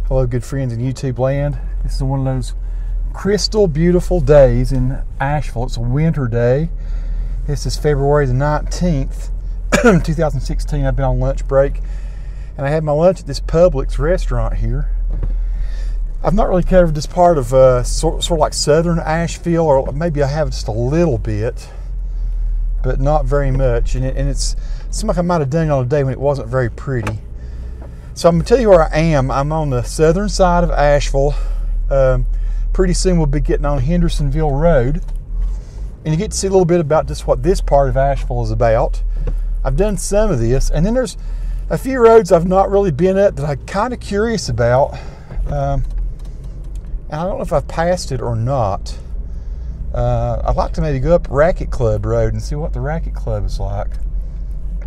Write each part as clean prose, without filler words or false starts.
Hello, good friends in YouTube land. This is one of those crystal beautiful days in Asheville. It's a winter day. This is February the 19th, 2016. I've been on lunch break, and I had my lunch at this Publix restaurant here. I've not really covered this part of sort of like southern Asheville, or maybe I have just a little bit, but not very much. And it seemed like I might have done it on a day when it wasn't very pretty. So I'm going to tell you where I am. I'm on the southern side of Asheville. Pretty soon we'll be getting on Hendersonville Road. And you get to see a little bit about just what this part of Asheville is about. I've done some of this. And then there's a few roads I've not really been at that I'm kind of curious about. And I don't know if I've passed it or not. I'd like to maybe go up Racquet Club Road and see what the Racquet Club is like.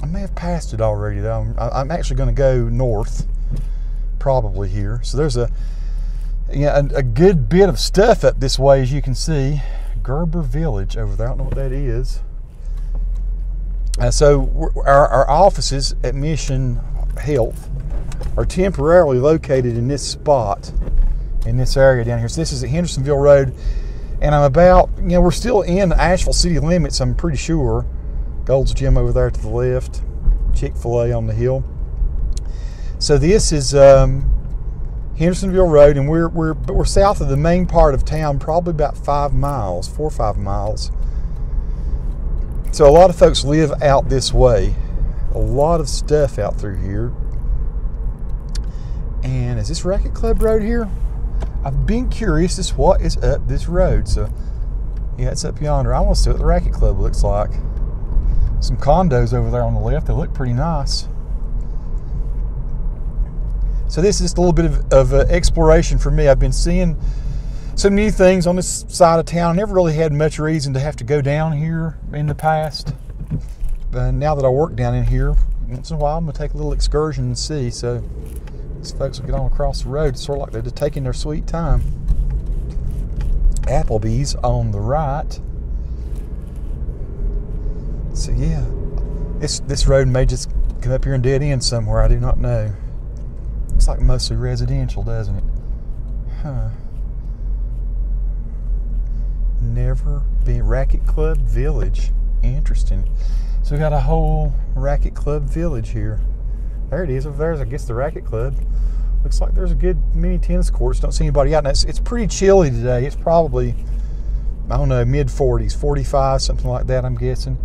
I may have passed it already, though. I'm actually going to go north, probably here. So there's a good bit of stuff up this way, as you can see. Gerber Village over there. I don't know what that is. So our offices at Mission Health are temporarily located in this spot, in this area down here. So this is at Hendersonville Road, and I'm about, we're still in Asheville city limits, I'm pretty sure. Gold's Gym over there to the left, Chick-fil-A on the hill. So this is Hendersonville Road, and we're south of the main part of town, probably about 4 or 5 miles. So a lot of folks live out this way. A lot of stuff out through here. And is this Racquet Club Road here? I've been curious as what is up this road. So yeah, it's up yonder. I want to see what the Racquet Club looks like. Some condos over there on the left. They look pretty nice. So this is just a little bit of exploration for me. I've been seeing some new things on this side of town. Never really had much reason to have to go down here in the past. But now that I work down in here, once in a while I'm going to take a little excursion and see. So these folks will get on across the road. It's sort of like they're just taking their sweet time. Applebee's on the right. So yeah, this road may just come up here and dead end somewhere. I do not know. Looks like mostly residential, doesn't it? Huh. Never been. Racquet Club Village. Interesting. So we got a whole Racquet Club Village here. There it is. Over there's, I guess, the Racquet Club. Looks like there's a good many tennis courts. Don't see anybody out. And it's pretty chilly today. It's probably, I don't know, mid-40s, 45, something like that, I'm guessing.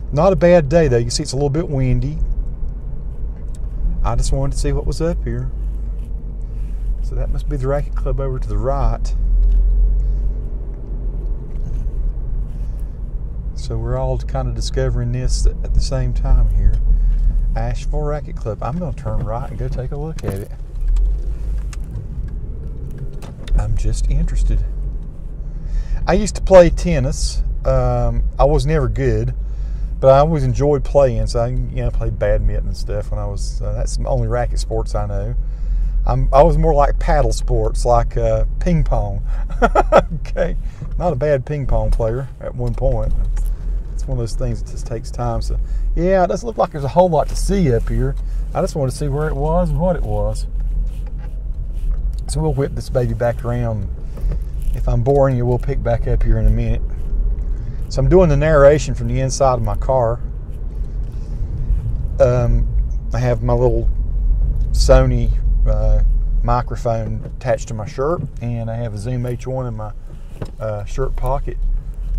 Not a bad day, though. You can see it's a little bit windy. I just wanted to see what was up here. So that must be the Racquet Club over to the right. So we're all kind of discovering this at the same time here. Asheville Racquet Club. I'm going to turn right and go take a look at it. I'm just interested. I used to play tennis. I was never good, but I always enjoyed playing. So I played badminton and stuff when I was. That's the only racket sports I know. I was more like paddle sports, like ping pong. Okay, not a bad ping pong player at one point. It's one of those things that just takes time. So yeah, it doesn't look like there's a whole lot to see up here. I just wanted to see where it was and what it was. So we'll whip this baby back around. If I'm boring you, we'll pick back up here in a minute. So I'm doing the narration from the inside of my car. I have my little Sony microphone attached to my shirt, and I have a Zoom H1 in my shirt pocket.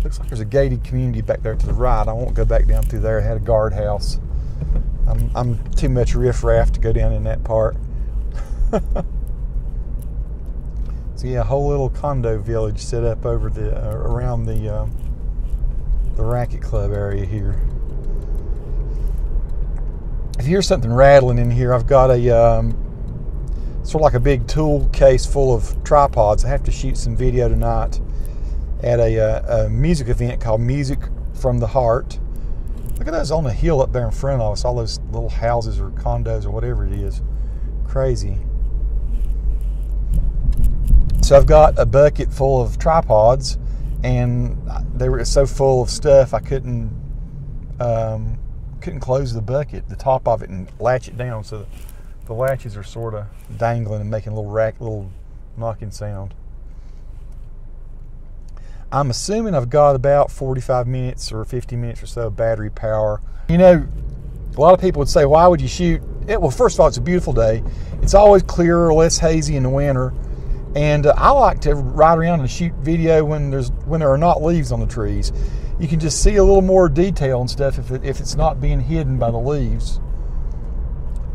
Looks like there's a gated community back there to the right. I won't go back down through there. I had a guardhouse. I'm too much riffraff to go down in that part. So yeah, a whole little condo village set up over around the Racquet Club area here. If you hear something rattling in here, I've got a sort of like a big tool case full of tripods. I have to shoot some video tonight at a music event called Music from the Heart. Look at those on the hill up there in front of us, all those little houses or condos or whatever it is. Crazy. So I've got a bucket full of tripods, and they were so full of stuff I couldn't close the bucket, the top of it, and latch it down. So The latches are sort of dangling and making a little knocking sound. I'm assuming I've got about 45 minutes or 50 minutes or so of battery power. You know, a lot of people would say, why would you shoot it? Well, first of all, it's a beautiful day. It's always clearer, less hazy in the winter. And I like to ride around and shoot video when there are not leaves on the trees. You can just see a little more detail and stuff if it's not being hidden by the leaves.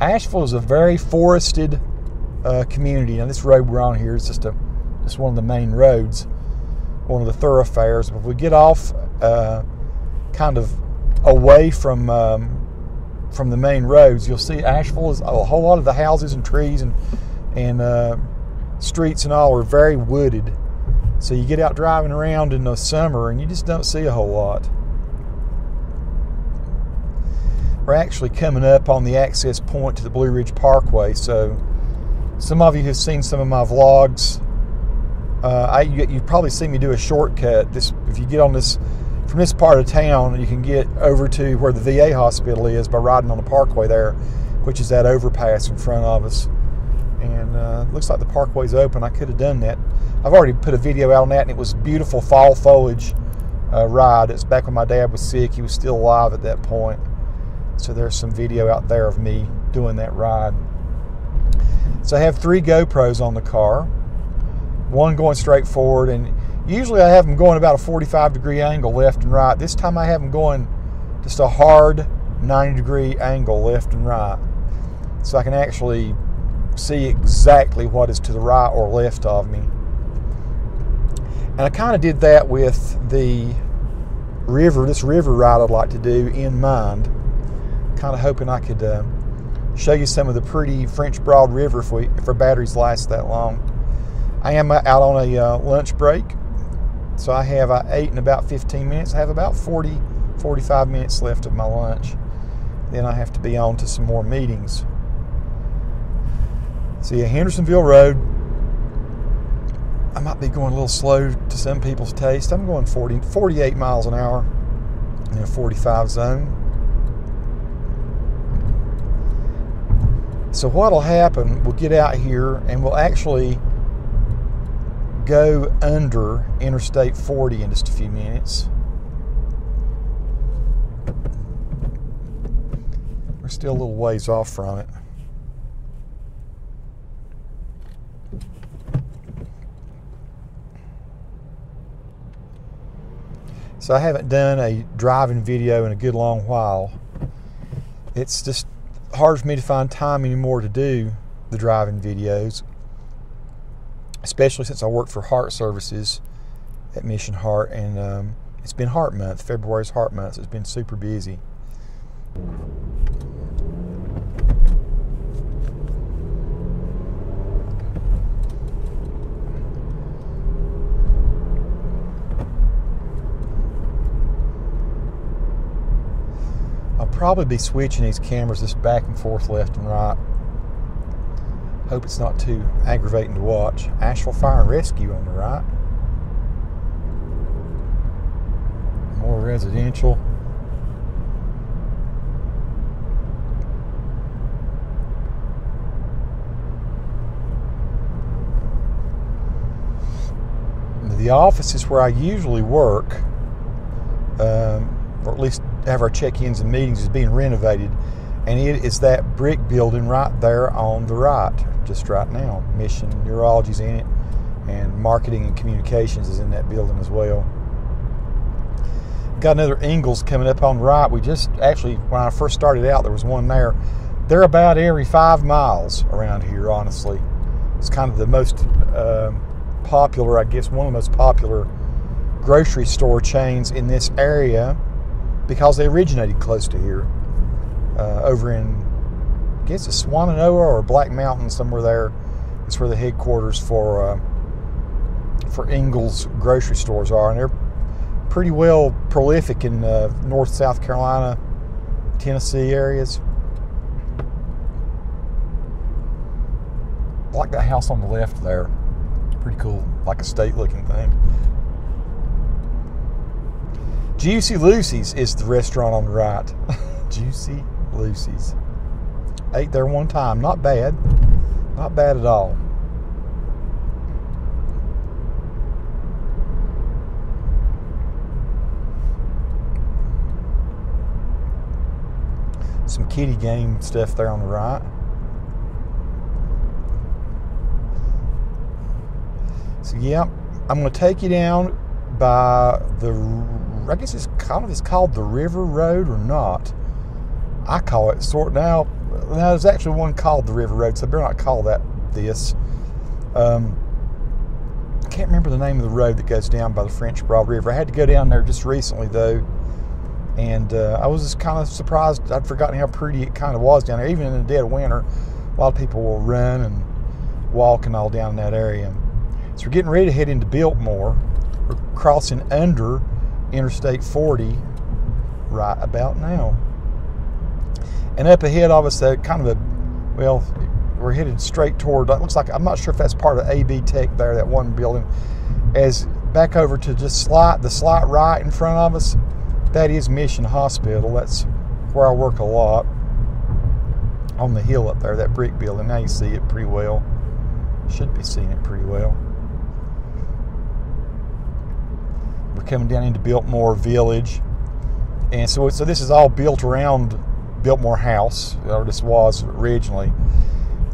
Asheville is a very forested community. Now, this road we're on here is just one of the main roads, one of the thoroughfares. But if we get off kind of away from the main roads, you'll see Asheville is a whole lot of the houses and trees and streets and all are very wooded. So you get out driving around in the summer and you just don't see a whole lot. We're actually coming up on the access point to the Blue Ridge Parkway. So some of you have seen some of my vlogs. You've probably seen me do a shortcut. If you get on this from this part of town, you can get over to where the VA hospital is by riding on the parkway there, which is that overpass in front of us. And it looks like the parkway's open. I could have done that. I've already put a video out on that, and it was beautiful fall foliage ride. It's back when my dad was sick. He was still alive at that point. So there's some video out there of me doing that ride. So I have 3 GoPros on the car, one going straight forward, and usually I have them going about a 45-degree angle left and right. This time I have them going just a hard 90-degree angle left and right, so I can actually see exactly what is to the right or left of me. And I kind of did that with this river ride I'd like to do in mind. Kind of hoping I could show you some of the pretty French Broad River if our batteries last that long. I am out on a lunch break, so I have ate in about 15 minutes. I have about 45 minutes left of my lunch. Then I have to be on to some more meetings. So yeah, Hendersonville Road. I might be going a little slow to some people's taste. I'm going 48 miles an hour in a 45 zone. So what'll happen, we'll get out here and we'll actually go under Interstate 40 in just a few minutes. We're still a little ways off from it. So I haven't done a driving video in a good long while. It's just hard for me to find time anymore to do the driving videos, especially since I work for Heart Services at Mission Heart, and it's been Heart Month. February's Heart Month, so it's been super busy. I'll probably be switching these cameras just back and forth, left and right. Hope it's not too aggravating to watch. Asheville Fire and Rescue on the right. More residential. The office is where I usually work, or at least have our check-ins and meetings, is being renovated, and it is that brick building right there on the right, just right now. Mission Neurology's in it, and Marketing and Communications is in that building as well. Got another Ingles coming up on the right. We just actually, when I first started out, there was one there. They're about every 5 miles around here, honestly. It's kind of the most popular, I guess, one of the most popular grocery store chains in this area, because they originated close to here, over in, I guess it's Swananoa or Black Mountain, somewhere there. It's where the headquarters for Ingles grocery stores are, and they're pretty well prolific in North, South Carolina, Tennessee areas. I like that house on the left there. Pretty cool, like a state looking thing. Juicy Lucy's is the restaurant on the right. Juicy Lucy's. ate there one time. Not bad. Not bad at all. Some kiddie game stuff there on the right. So yeah, I'm going to take you down by the, I guess it's called the River Road or not. I call it now there's actually one called the River Road, so I better not call that this. I can't remember the name of the road that goes down by the French Broad River. I had to go down there just recently though, and I was just kind of surprised. I'd forgotten how pretty it kind of was down there. Even in the dead of winter, a lot of people will run and walk and all down in that area. So we're getting ready to head into Biltmore. We're crossing under Interstate 40 right about now. And up ahead of us, kind of we're headed straight toward, it looks like, I'm not sure if that's part of AB Tech there, that one building. As back over to just the slight right in front of us, that is Mission Hospital. That's where I work a lot. On the hill up there, that brick building. Now you see it pretty well. Should be seeing it pretty well. We're coming down into Biltmore Village. And so this is all built around Biltmore House, or this was originally.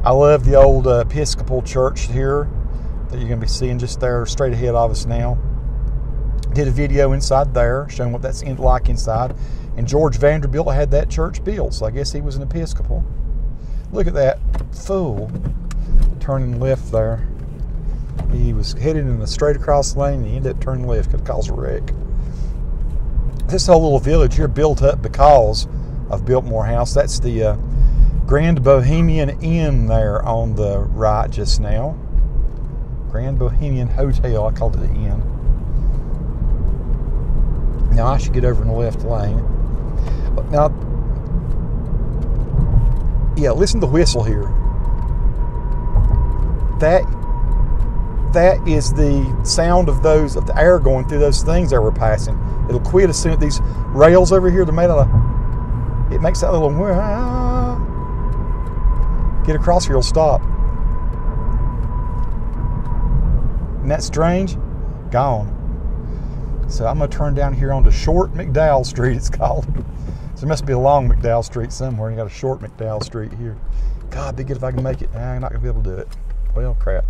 I love the old Episcopal church here that you're going to be seeing just there straight ahead of us now. Did a video inside there showing what that's like inside. And George Vanderbilt had that church built, so I guess he was an Episcopal. Look at that fool turning left there. He was headed in the straight across lane and he ended up turning left. Could cause a wreck. This whole little village here built up because of Biltmore House. That's the Grand Bohemian Inn there on the right just now. Grand Bohemian Hotel, I called it the inn. Now I should get over in the left lane. Now, yeah, listen to the whistle here. That is the sound of the air going through those things that we're passing. It'll quit as soon as these rails over here, they're made out of, it makes that little, get across here, it'll stop. Isn't that strange? Gone. So I'm going to turn down here onto Short McDowell Street, it's called. So there must be a long McDowell Street somewhere. You got a Short McDowell Street here. God, be good if I can make it. Nah, I'm not going to be able to do it. Well, crap.